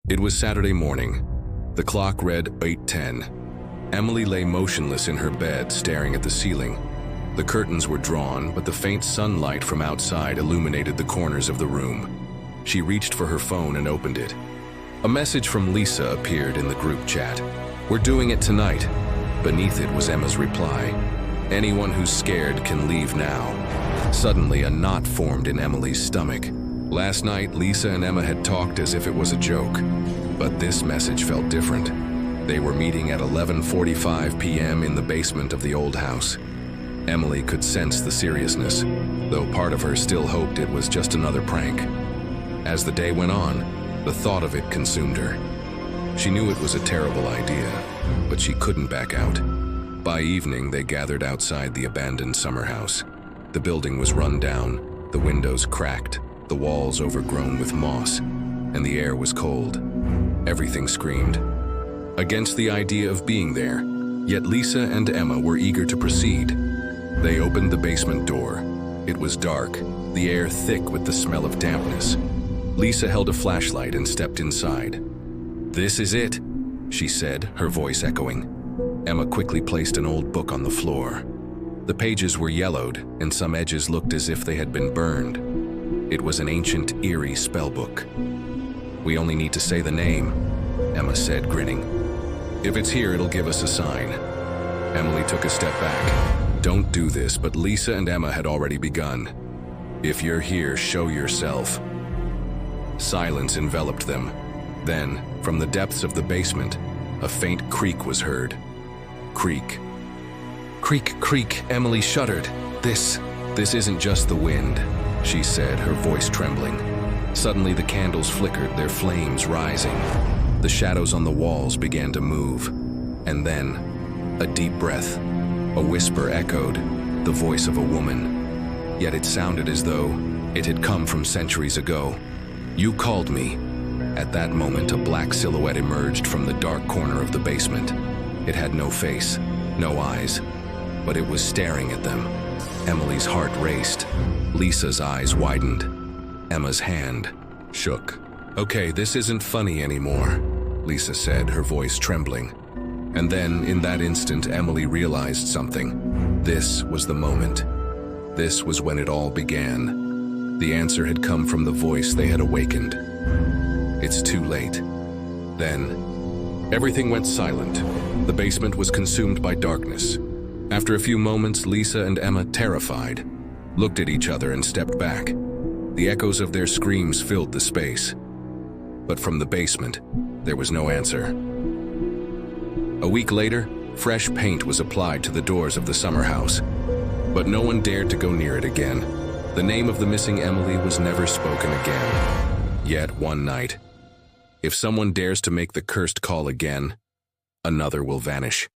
It was Saturday morning. The clock read 8:10. Emily lay motionless in her bed, staring at the ceiling. The curtains were drawn, but the faint sunlight from outside illuminated the corners of the room. She reached for her phone and opened it. A message from Lisa appeared in the group chat. "We're doing it tonight." Beneath it was Emma's reply. "Anyone who's scared can leave now." Suddenly, a knot formed in Emily's stomach. Last night, Lisa and Emma had talked as if it was a joke, but this message felt different. They were meeting at 11:45 p.m. in the basement of the old house. Emily could sense the seriousness, though part of her still hoped it was just another prank. As the day went on, the thought of it consumed her. She knew it was a terrible idea, but she couldn't back out. By evening, they gathered outside the abandoned summer house. The building was run down, the windows cracked, the walls overgrown with moss, and the air was cold. Everything screamed against the idea of being there, yet Lisa and Emma were eager to proceed. They opened the basement door. It was dark, the air thick with the smell of dampness. Lisa held a flashlight and stepped inside. "This is it," she said, her voice echoing. Emma quickly placed an old book on the floor. The pages were yellowed, and some edges looked as if they had been burned. It was an ancient, eerie spellbook. "We only need to say the name," Emma said, grinning. "If it's here, it'll give us a sign." Emily took a step back. "Don't do this," but Lisa and Emma had already begun. "If you're here, show yourself." Silence enveloped them. Then, from the depths of the basement, a faint creak was heard. Creak. "Creak, creak," Emily shuddered. This isn't just the wind," she said, her voice trembling. Suddenly the candles flickered, their flames rising. The shadows on the walls began to move. And then, a deep breath. A whisper echoed, the voice of a woman. Yet it sounded as though it had come from centuries ago. "You called me." At that moment, a black silhouette emerged from the dark corner of the basement. It had no face, no eyes, but it was staring at them. Emily's heart raced. Lisa's eyes widened. Emma's hand shook. "Okay, this isn't funny anymore," Lisa said, her voice trembling. And then, in that instant, Emily realized something. This was the moment. This was when it all began. The answer had come from the voice they had awakened. "It's too late." Then, everything went silent. The basement was consumed by darkness. After a few moments, Lisa and Emma, terrified, looked at each other and stepped back. The echoes of their screams filled the space. But from the basement, there was no answer. A week later, fresh paint was applied to the doors of the summer house. But no one dared to go near it again. The name of the missing Emily was never spoken again. Yet one night, if someone dares to make the cursed call again, another will vanish.